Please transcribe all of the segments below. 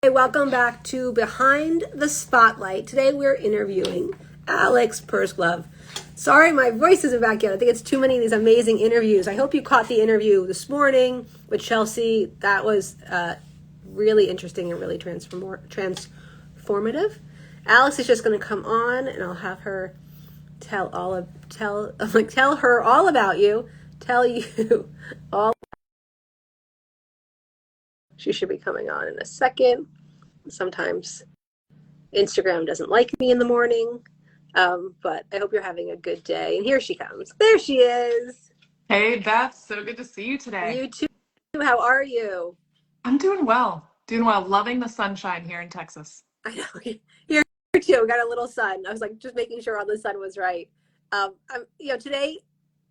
Hey, welcome back to Behind the Spotlight. Today we're interviewing Alex Pursglove. Sorry, my voice isn't back yet. I think it's too many of these amazing interviews. I hope you caught the interview this morning with Chelsea. That was really interesting and really transformative. Alex is just going to come on, and I'll have her tell her all about you. Tell you all. She should be coming on in a second. Sometimes Instagram doesn't like me in the morning, but I hope you're having a good day. And here she comes. There she is. Hey, Beth. So good to see you today. You too. How are you? I'm doing well. Doing well. Loving the sunshine here in Texas. I know. Here too. We got a little sun. I was like just making sure all the sun was right. Today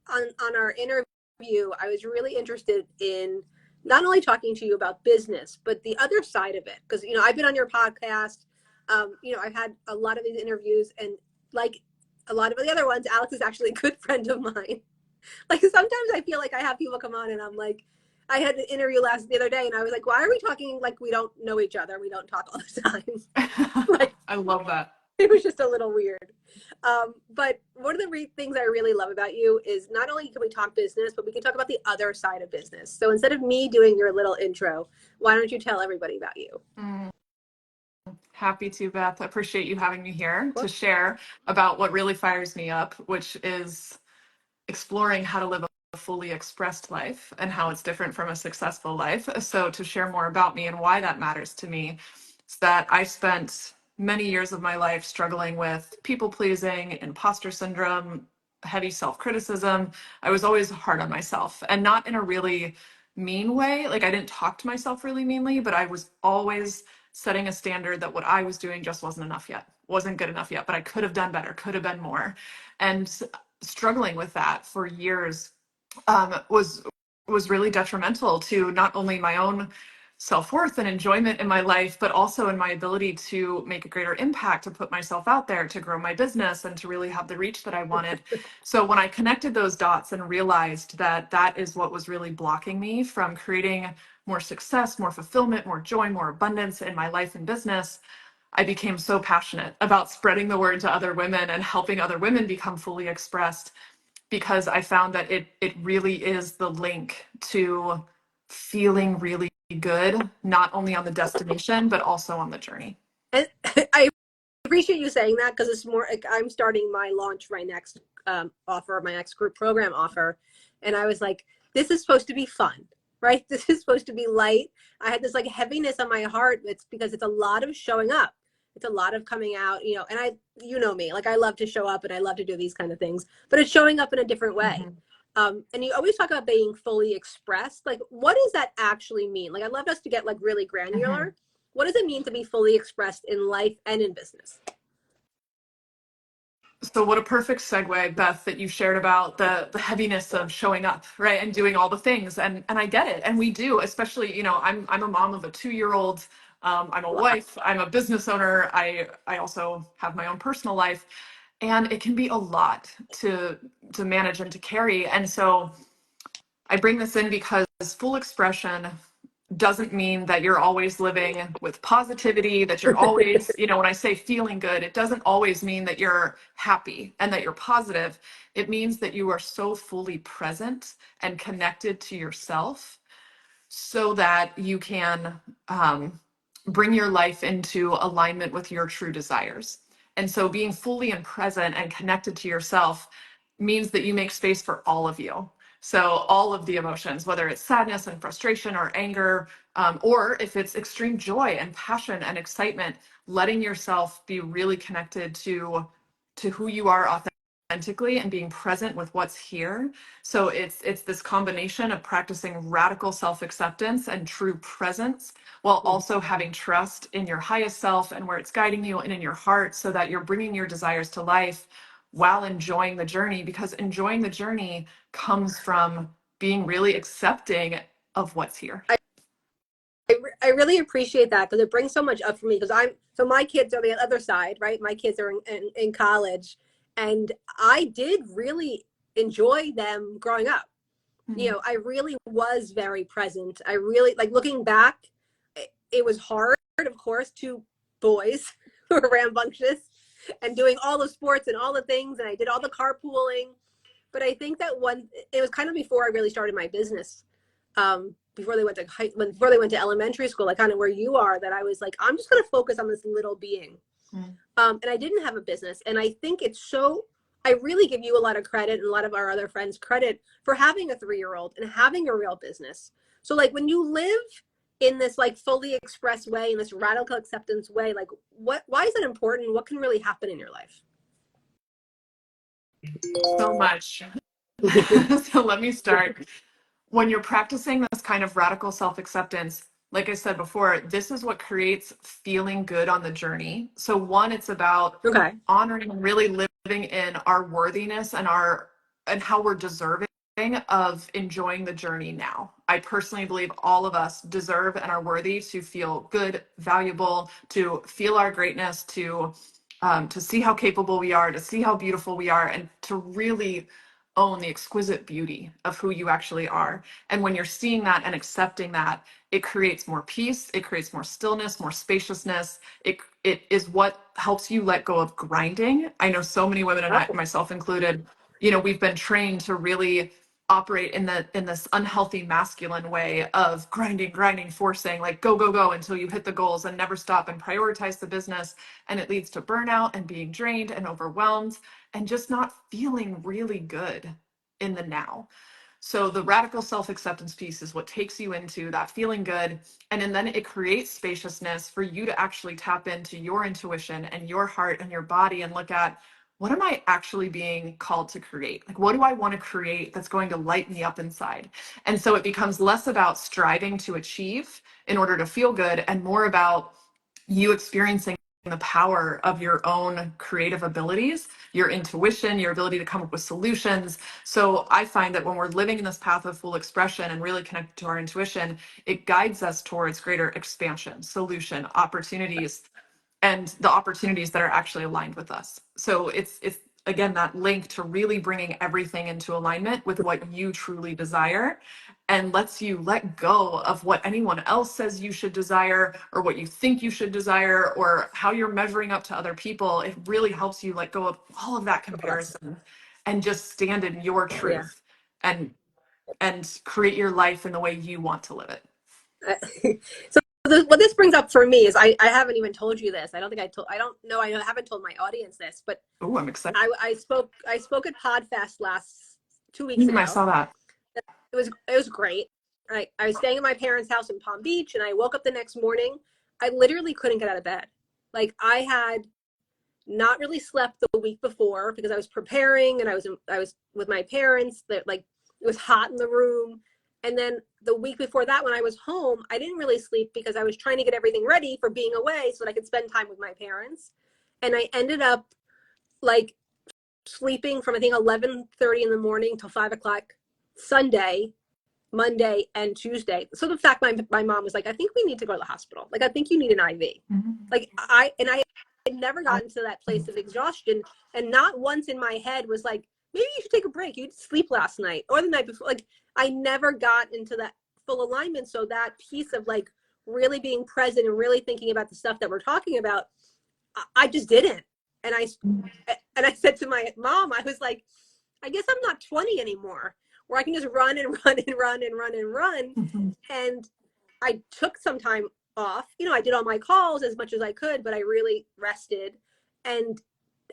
on our interview, I was really interested in not only talking to you about business, but the other side of it. Because, I've been on your podcast. I've had a lot of these interviews, and like a lot of the other ones, Alex is actually a good friend of mine. Like sometimes I feel like I have people come on and I'm like, I had an interview the other day and I was like, why are we talking like we don't know each other? We don't talk all the time. Like, I love that. it was just a little weird. But one of the things I really love about you is not only can we talk business, but we can talk about the other side of business. So instead of me doing your little intro, why don't you tell everybody about you? Happy to, Beth. I appreciate you having me here to share about what really fires me up, which is exploring how to live a fully expressed life and how it's different from a successful life. So to share more about me and why that matters to me is that I spent many years of my life struggling with people pleasing, imposter syndrome, heavy self-criticism. I was always hard on myself, and not in a really mean way. Like, I didn't talk to myself really meanly, but I was always setting a standard that what I was doing just wasn't enough yet, wasn't good enough yet, but I could have done better, could have been more. And struggling with that for years was really detrimental to not only my own self-worth and enjoyment in my life, but also in my ability to make a greater impact, to put myself out there, to grow my business, and to really have the reach that I wanted. So when I connected those dots and realized that that is what was really blocking me from creating more success, more fulfillment, more joy, more abundance in my life and business, I became so passionate about spreading the word to other women and helping other women become fully expressed, because I found that it really is the link to feeling really good, not only on the destination, but also on the journey. And I appreciate you saying that, because it's more like I'm starting my launch my next offer, my next group program offer. And I was like, this is supposed to be fun, right? This is supposed to be light. I had this like heaviness on my heart. It's because it's a lot of showing up. It's a lot of coming out, and you know me, like I love to show up and I love to do these kind of things, but it's showing up in a different way. And you always talk about being fully expressed. Like, what does that actually mean? Like, I'd love us to get like really granular. What does it mean to be fully expressed in life and in business? So what a perfect segue, Beth, that you shared about the heaviness of showing up, right? And doing all the things. And I get it. And we do, especially, I'm a mom of a 2-year-old. I'm a wife, I'm a business owner. I also have my own personal life. And it can be a lot to manage and to carry. And so I bring this in because full expression doesn't mean that you're always living with positivity, that you're always, when I say feeling good, it doesn't always mean that you're happy and that you're positive. It means that you are so fully present and connected to yourself so that you can bring your life into alignment with your true desires. And so being fully and present and connected to yourself means that you make space for all of you. So all of the emotions, whether it's sadness and frustration or anger, or if it's extreme joy and passion and excitement, letting yourself be really connected to who you are authentically and being present with what's here. So it's this combination of practicing radical self-acceptance and true presence, while also having trust in your highest self and where it's guiding you and in your heart, so that you're bringing your desires to life while enjoying the journey, because enjoying the journey comes from being really accepting of what's here. I really appreciate that, because it brings so much up for me, because my kids are the other side, right? My kids are in college, and I did really enjoy them growing up. I really was very present. I really, like, looking back, it was hard, of course, two boys who were rambunctious and doing all the sports and all the things. And I did all the carpooling. But I think that it was kind of before I really started my business. Before they went to before they went to elementary school, like kind of where you are, that I was like, I'm just going to focus on this little being. And I didn't have a business. And I think I really give you a lot of credit and a lot of our other friends credit for having a 3-year-old and having a real business. So like when you live in this like fully expressed way, in this radical acceptance way, like why is that important? What can really happen in your life? So much. So let me start. When you're practicing this kind of radical self-acceptance, like I said before, this is what creates feeling good on the journey. So one, it's about Okay. honoring and really living in our worthiness and how we're deserving of enjoying the journey now. I personally believe all of us deserve and are worthy to feel good, valuable, to feel our greatness, to see how capable we are, to see how beautiful we are, and to really own the exquisite beauty of who you actually are. And when you're seeing that and accepting that, it creates more peace, it creates more stillness, more spaciousness. It is what helps you let go of grinding. I know so many women, and myself included, we've been trained to really operate in this unhealthy masculine way of grinding, forcing, like go until you hit the goals and never stop and prioritize the business. And it leads to burnout and being drained and overwhelmed and just not feeling really good in the now. So the radical self-acceptance piece is what takes you into that feeling good. And then it creates spaciousness for you to actually tap into your intuition and your heart and your body and look at, what am I actually being called to create? Like, what do I want to create that's going to light me up inside? And so it becomes less about striving to achieve in order to feel good and more about you experiencing the power of your own creative abilities, your intuition, your ability to come up with solutions. So I find that when we're living in this path of full expression and really connected to our intuition, it guides us towards greater expansion, solution, opportunities, and the opportunities that are actually aligned with us. So it's again that link to really bringing everything into alignment with what you truly desire, and lets you let go of what anyone else says you should desire, or what you think you should desire, or how you're measuring up to other people. It really helps you let go of all of that comparison and just stand in your Yeah. truth and create your life in the way you want to live it. So what this brings up for me is I haven't even told you this. I don't think I don't know. I haven't told my audience this, but Oh, I'm excited. I spoke at Podfest last 2 weeks I ago. saw that. It was great. I was staying at my parents' house in Palm Beach, and I woke up the next morning. I literally couldn't get out of bed. Like I had not really slept the week before because I was preparing and I was with my parents. That like it was hot in the room, and then the week before that, when I was home, I didn't really sleep because I was trying to get everything ready for being away so that I could spend time with my parents. And I ended up like sleeping from I think 11:30 in the morning till 5 o'clock Sunday, Monday, and Tuesday. So the fact my mom was like, I think we need to go to the hospital. Like I think you need an IV. Mm-hmm. Like I had never gotten to that place of exhaustion, and not once in my head was like, maybe you should take a break. You didn't sleep last night or the night before. Like I never got into that full alignment. So that piece of like really being present and really thinking about the stuff that we're talking about, I just didn't. And I said to my mom, I was like, I guess I'm not 20 anymore, where I can just run and run and run and run and run. Mm-hmm. And I took some time off. I did all my calls as much as I could, but I really rested. And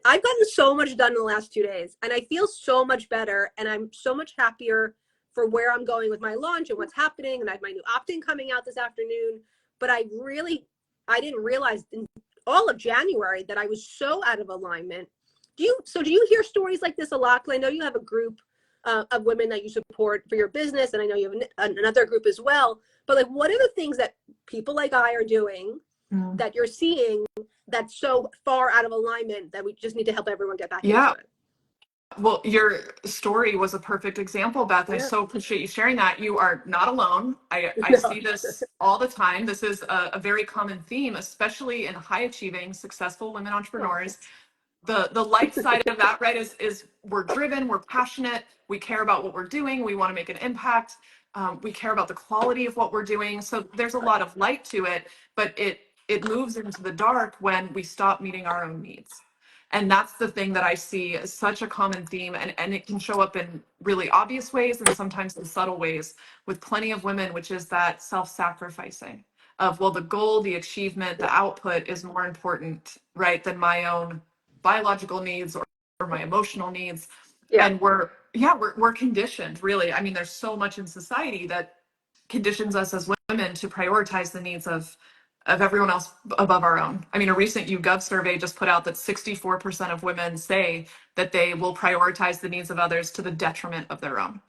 I've gotten so much done in the last 2 days, and I feel so much better, and I'm so much happier for where I'm going with my launch and what's happening. And I have my new opt-in coming out this afternoon. But I didn't realize in all of January that I was so out of alignment. Do you hear stories like this a lot? Because I know you have a group of women that you support for your business, and I know you have another group as well. But like, what are the things that people like I are doing that you're seeing that's so far out of alignment that we just need to help everyone get back into it? Well, your story was a perfect example, Beth. I Yeah. so appreciate you sharing that. You are not alone. I No. see this all the time. This is a very common theme, especially in high achieving, successful women entrepreneurs. The light side of that, right, is we're driven, we're passionate, we care about what we're doing, we want to make an impact, we care about the quality of what we're doing. So there's a lot of light to it, but it moves into the dark when we stop meeting our own needs. And that's the thing that I see as such a common theme. And it can show up in really obvious ways and sometimes in subtle ways with plenty of women, which is that self-sacrificing of, well, the goal, the achievement, the output is more important, right, than my own biological needs or my emotional needs. Yeah. And we're conditioned, really. I mean, there's so much in society that conditions us as women to prioritize the needs of everyone else above our own. I mean, a recent YouGov survey just put out that 64% of women say that they will prioritize the needs of others to the detriment of their own.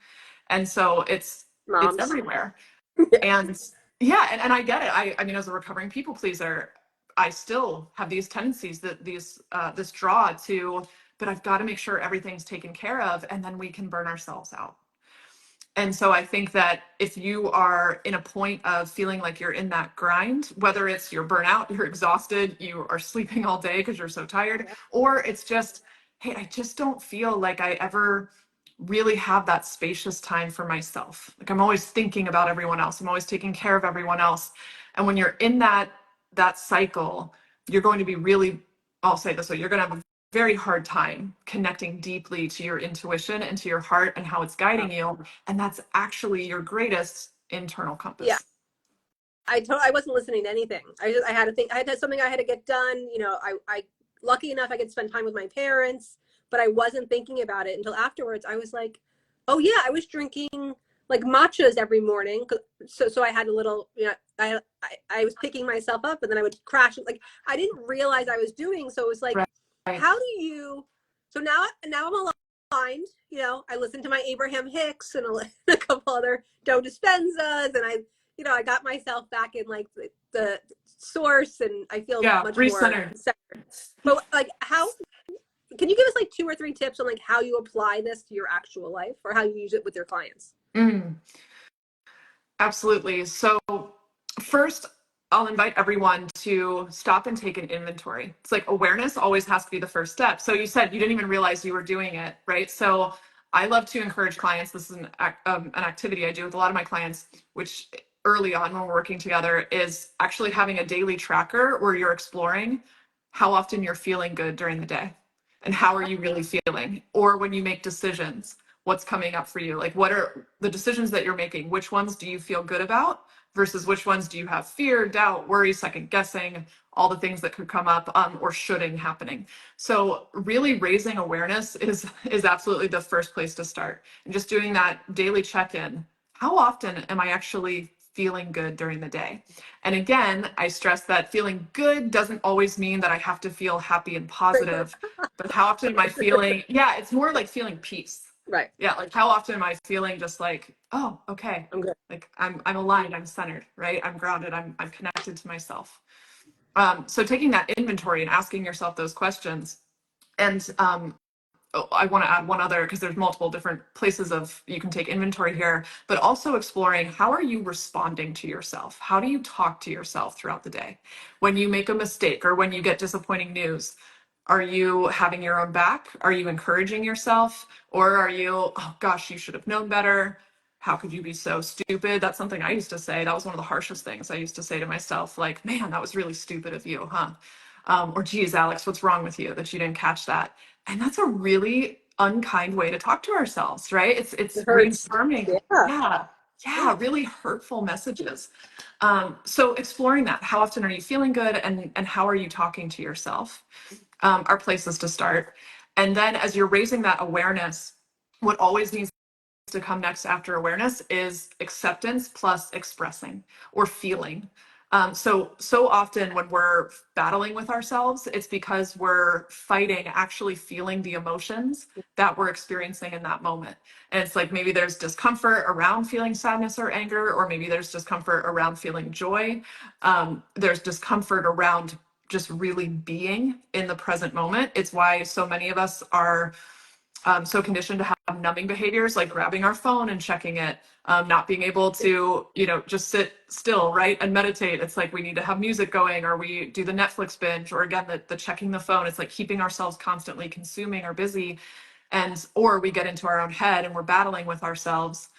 And so it's Moms. everywhere. Yeah. And yeah, and I get it. I mean, as a recovering people pleaser, I still have these tendencies, that this draw to, but I've got to make sure everything's taken care of, and then we can burn ourselves out. And so I think that if you are in a point of feeling like you're in that grind, whether it's you're burnout, you're exhausted, you are sleeping all day because you're so tired, Yeah. or it's just, hey, I just don't feel like I ever really have that spacious time for myself. Like I'm always thinking about everyone else. I'm always taking care of everyone else. And when you're in that cycle, you're going to be really, I'll say this way, you're going to have a very hard time connecting deeply to your intuition and to your heart and how it's guiding you. And that's actually your greatest internal Yeah. compass. I wasn't listening to anything. I had to think. I had something I had to get done. You know, I lucky enough I could spend time with my parents, but I wasn't thinking about it until afterwards. I was like, oh yeah, I was drinking like matchas every morning. So I had a little, you know, I was picking myself up and then I would crash. Like I didn't realize I was doing. So it was like, Right. how do you? So now I'm aligned. You know, I listened to my Abraham Hicks and a couple other Joe Dispenzas, and I got myself back in like the source, and I feel Yeah, much more recentered. centered. But like, how can you give us like 2 or 3 tips on like how you apply this to your actual life or how you use it with your clients? Mm. Absolutely. So, first, I'll invite everyone to stop and take an inventory. It's like awareness always has to be the first step. So, you said you didn't even realize you were doing it, right? So, I love to encourage clients. This is an activity I do with a lot of my clients, which early on when we're working together is actually having a daily tracker where you're exploring how often you're feeling good during the day and how are you really feeling, or when you make decisions, what's coming up for you, like what are the decisions that you're making, which ones do you feel good about versus which ones do you have fear, doubt, worry, second guessing, all the things that could come up, or shoulding happening. So really raising awareness is absolutely the first place to start, and just doing that daily check-in. How often am I actually feeling good during the day? And again, I stress that feeling good doesn't always mean that I have to feel happy and positive, but how often am I feeling, yeah, it's more like feeling peace. Right. Yeah, like how often am I feeling just like, oh, okay, I'm good. like I'm aligned, I'm centered, right? I'm grounded, I'm connected to myself. So taking that inventory and asking yourself those questions, and I want to add one other, because there's multiple different places of you can take inventory here, but also exploring how are you responding to yourself? How do you talk to yourself throughout the day? When you make a mistake or when you get disappointing news, are you having your own back? Are you encouraging yourself? Or are you, oh gosh, you should have known better? How could you be so stupid? That's something I used to say. That was one of the harshest things I used to say to myself, like, man, that was really stupid of you, huh? Or geez, Alex, what's wrong with you that you didn't catch that? And that's a really unkind way to talk to ourselves, right? It's It hurts. reaffirming, Yeah. yeah, really hurtful messages. So exploring that, how often are you feeling good, and how are you talking to yourself, are places to start. And then as you're raising that awareness, what always needs to come next after awareness is acceptance plus expressing or feeling. So often when we're battling with ourselves, it's because we're fighting actually feeling the emotions that we're experiencing in that moment. And it's like maybe there's discomfort around feeling sadness or anger, or maybe there's discomfort around feeling joy. There's discomfort around just really being in the present moment. It's why so many of us are so conditioned to have numbing behaviors like grabbing our phone and checking it, not being able to, just sit still, right, and meditate. It's like we need to have music going, or we do the Netflix binge, or again, the checking the phone. It's like keeping ourselves constantly consuming or busy, or we get into our own head and we're battling with ourselves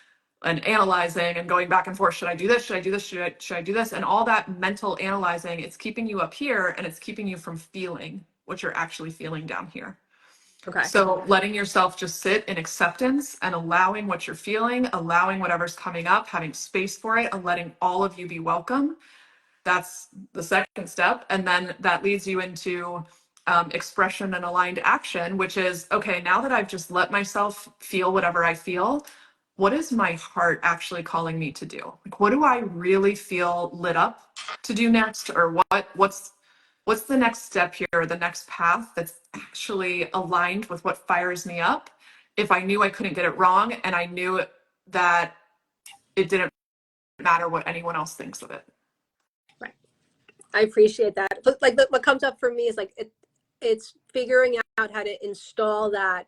and analyzing and going back and forth. Should I do this? Should I do this? Should I do this? And all that mental analyzing, it's keeping you up here and it's keeping you from feeling what you're actually feeling down here. Okay. So letting yourself just sit in acceptance and allowing what you're feeling, allowing whatever's coming up, having space for it, and letting all of you be welcome. That's the second step. And then that leads you into expression and aligned action, which is, okay, now that I've just let myself feel whatever I feel, what is my heart actually calling me to do? Like, what do I really feel lit up to do next? Or what's the next step here, the next path that's actually aligned with what fires me up? If I knew I couldn't get it wrong and I knew that it didn't matter what anyone else thinks of it. Right. I appreciate that. But like what comes up for me is like it's figuring out how to install that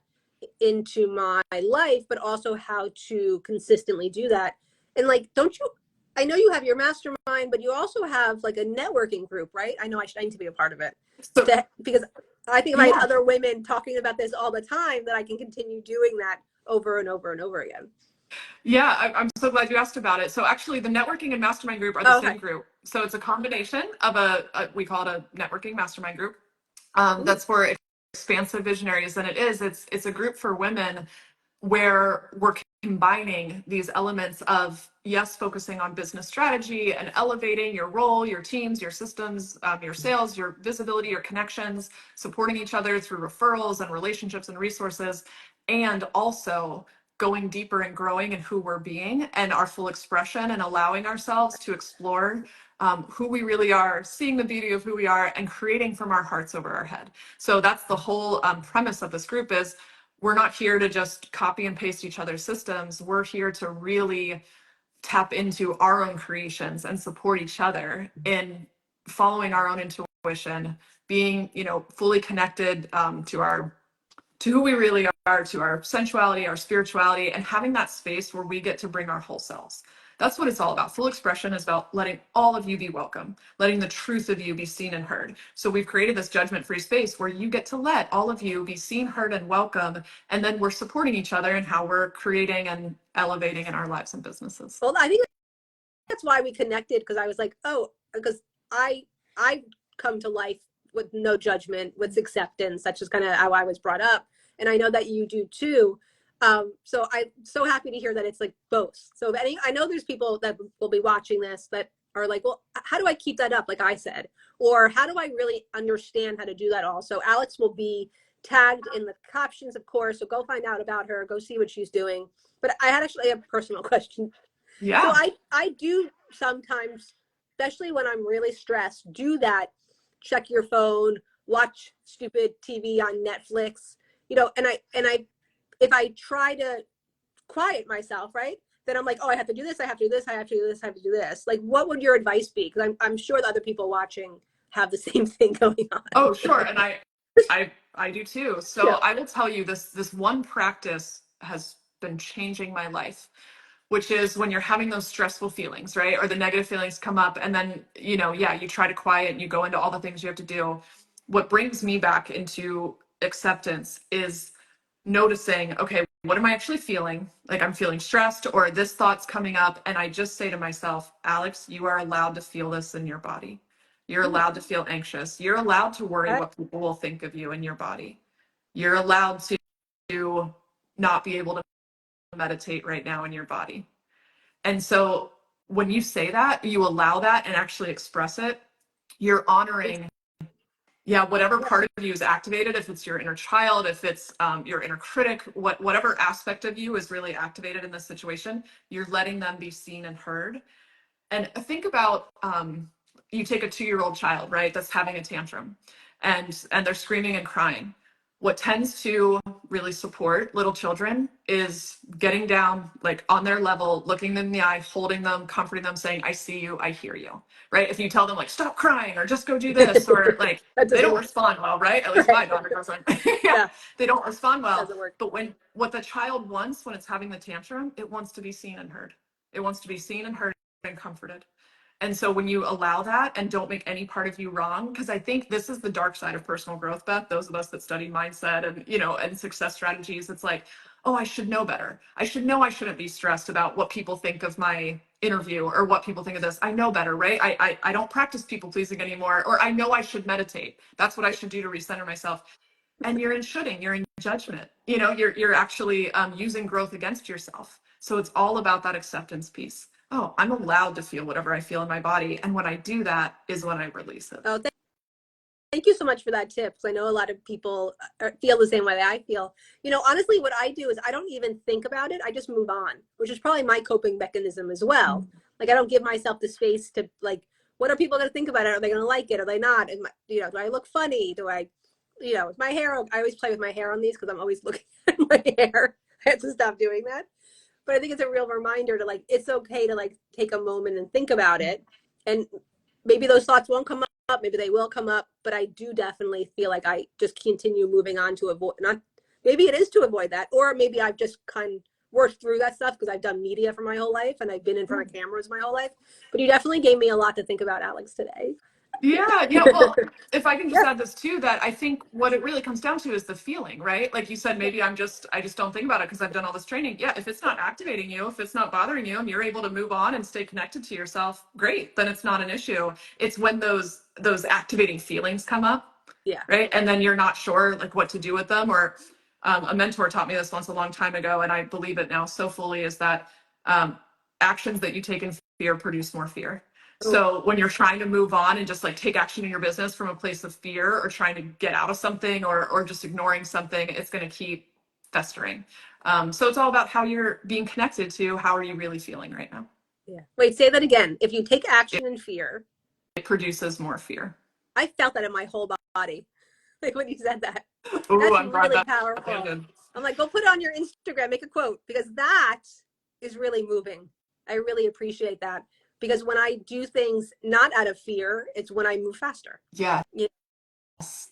into my life, but also how to consistently do that. And like, don't you, I know you have your mastermind, but you also have like a networking group, right? I know I need to be a part of it So because I think if I had yeah, other women talking about this all the time, that I can continue doing that over and over and over again. yeah, I'm so glad you asked about it. So actually, the networking and mastermind group are the Oh, same okay. group. So it's a combination of we call it a networking mastermind group. Ooh, That's for expansive visionaries, and it's a group for women where we're combining these elements of, yes, focusing on business strategy and elevating your role, your teams, your systems, your sales, your visibility, your connections, supporting each other through referrals and relationships and resources, and also going deeper and growing in who we're being and our full expression and allowing ourselves to explore who we really are, seeing the beauty of who we are, and creating from our hearts over our head. So that's the whole premise of this group is we're not here to just copy and paste each other's systems. We're here to really tap into our own creations and support each other in following our own intuition, being, fully connected to who we really are, to our sensuality, our spirituality, and having that space where we get to bring our whole selves. That's what it's all about. Full expression is about letting all of you be welcome, letting the truth of you be seen and heard. So we've created this judgment-free space where you get to let all of you be seen, heard, and welcome. And then we're supporting each other in how we're creating and elevating in our lives and businesses. well, I think that's why we connected, because I was like, oh, because I come to life with no judgment, with acceptance. That's just kind of how I was brought up, and I know that you do too. So I'm so happy to hear that it's like both. So I know there's people that will be watching this that are like, well, how do I keep that up? Like I said, or how do I really understand how to do that? Also, Alex will be tagged in the captions, of course. So go find out about her, go see what she's doing. But I had actually a personal question. So Yeah. I do sometimes, especially when I'm really stressed, do that, check your phone, watch stupid TV on Netflix, and I if I try to quiet myself, right? Then I'm like, oh, I have to do this, I have to do this, I have to do this, I have to do this. Like, what would your advice be? Because I'm sure the other people watching have the same thing going on. Oh, sure. And I do too. So Yeah. I will tell you this one practice has been changing my life, which is when you're having those stressful feelings, right? Or the negative feelings come up and then, yeah, you try to quiet and you go into all the things you have to do. What brings me back into acceptance is noticing, okay, what am I actually feeling? Like I'm feeling stressed or this thought's coming up. And I just say to myself, Alex, you are allowed to feel this in your body. You're Ooh, allowed to feel anxious. You're allowed to worry okay. what people will think of you in your body. You're allowed to not be able to meditate right now in your body. And so when you say that, you allow that and actually express it, you're honoring, yeah, whatever Yeah. part of you is activated, if it's your inner child, if it's your inner critic, whatever aspect of you is really activated in this situation, you're letting them be seen and heard. And think about you take a 2-year-old child, right, that's having a tantrum and they're screaming and crying. What tends to really support little children is getting down, like on their level, looking them in the eye, holding them, comforting them, saying, I see you, I hear you, right? If you tell them like, stop crying or just go do this, or like, That they doesn't don't work. respond well, right? At least Right. my daughter doesn't. Yeah, Yeah, they don't respond well. doesn't work. But what the child wants when it's having the tantrum, it wants to be seen and heard. It wants to be seen and heard and comforted. And so when you allow that and don't make any part of you wrong, because I think this is the dark side of personal growth, Beth, those of us that study mindset and, and success strategies, it's like, oh, I should know better. I should know I shouldn't be stressed about what people think of my interview or what people think of this. I know better, right? I don't practice people pleasing anymore, or I know I should meditate. That's what I should do to recenter myself. And you're in shoulding, you're in judgment. You know, you're actually using growth against yourself. So it's all about that acceptance piece. Oh, I'm allowed to feel whatever I feel in my body. And when I do that is when I release it. Oh, thank you so much for that tip. Because I know a lot of people feel the same way that I feel. You know, honestly, what I do is I don't even think about it. I just move on, which is probably my coping mechanism as well. Like, I don't give myself the space to, like, what are people going to think about it? Are they going to like it? Are they not? And you know, do I look funny? Do I, you know, with my hair? I always play with my hair on these because I'm always looking at my hair. I had to stop doing that. But I think it's a real reminder to, like, it's okay to, like, take a moment and think about it. And maybe those thoughts won't come up, maybe they will come up, but I do definitely feel like I just continue moving on to avoid, not, maybe it is to avoid that, or maybe I've just kind of worked through that stuff because I've done media for my whole life and I've been in front of cameras my whole life. But you definitely gave me a lot to think about, Alex, today. Yeah, yeah. Well, if I can just Yeah, add this too, that I think what it really comes down to is the feeling, right? Like you said, maybe I just don't think about it because I've done all this training. Yeah, if it's not activating you, if it's not bothering you, and you're able to move on and stay connected to yourself, great. Then it's not an issue. It's when those activating feelings come up, yeah, right? And then you're not sure like what to do with them. Or a mentor taught me this once a long time ago, and I believe it now so fully, is that um, actions that you take in fear produce more fear. So when you're trying to move on and just like take action in your business from a place of fear or trying to get out of something or just ignoring something, it's going to keep festering. So it's all about how you're being connected to how are you really feeling right now. yeah. Wait, say that again. If you take It, action in fear, it produces more fear. I felt that in my whole body. Like when you said that, Ooh, that's I'm glad really that powerful. landed. I'm like, go put it on your Instagram, make a quote, because that is really moving. I really appreciate that because when I do things not out of fear, it's when I move faster. Yeah. You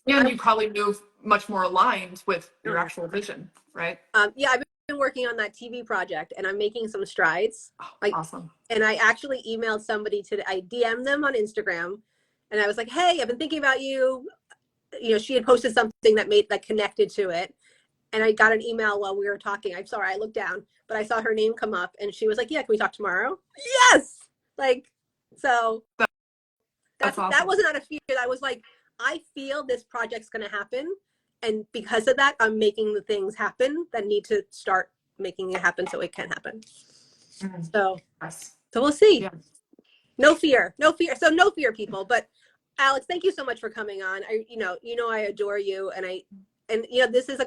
know, And you probably move much more aligned with your actual vision, right? yeah, I've been working on that TV project and I'm making some strides. Oh, Like, awesome. and I actually emailed somebody today. I DM'd them on Instagram, and I was like, "Hey, I've been thinking about you." You know, she had posted something that connected to it, and I got an email while we were talking. I'm sorry, I looked down, but I saw her name come up, and she was like, "Yeah, can we talk tomorrow?" Yes, like, so That's that awesome. wasn't out of fear. That was like, I feel this project's going to happen, and because of that, I'm making the things happen that need to start making it happen so it can happen. Mm, So, yes. so we'll see. Yeah. No fear, no fear. So no fear, people. But Alex, thank you so much for coming on. You know, I adore you, and you know, this is a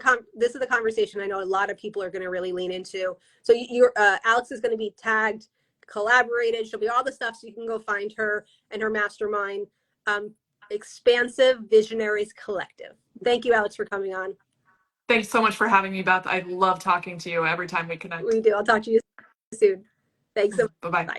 conversation I know a lot of people are going to really lean into. So you're Alex is going to be tagged, collaborated. She'll be all the stuff, so you can go find her and her mastermind, Expansive Visionaries Collective. Thank you, Alex, for coming on. Thanks so much for having me, Beth. I love talking to you every time we connect. We do. I'll talk to you soon. Thanks so much. Bye bye. Bye.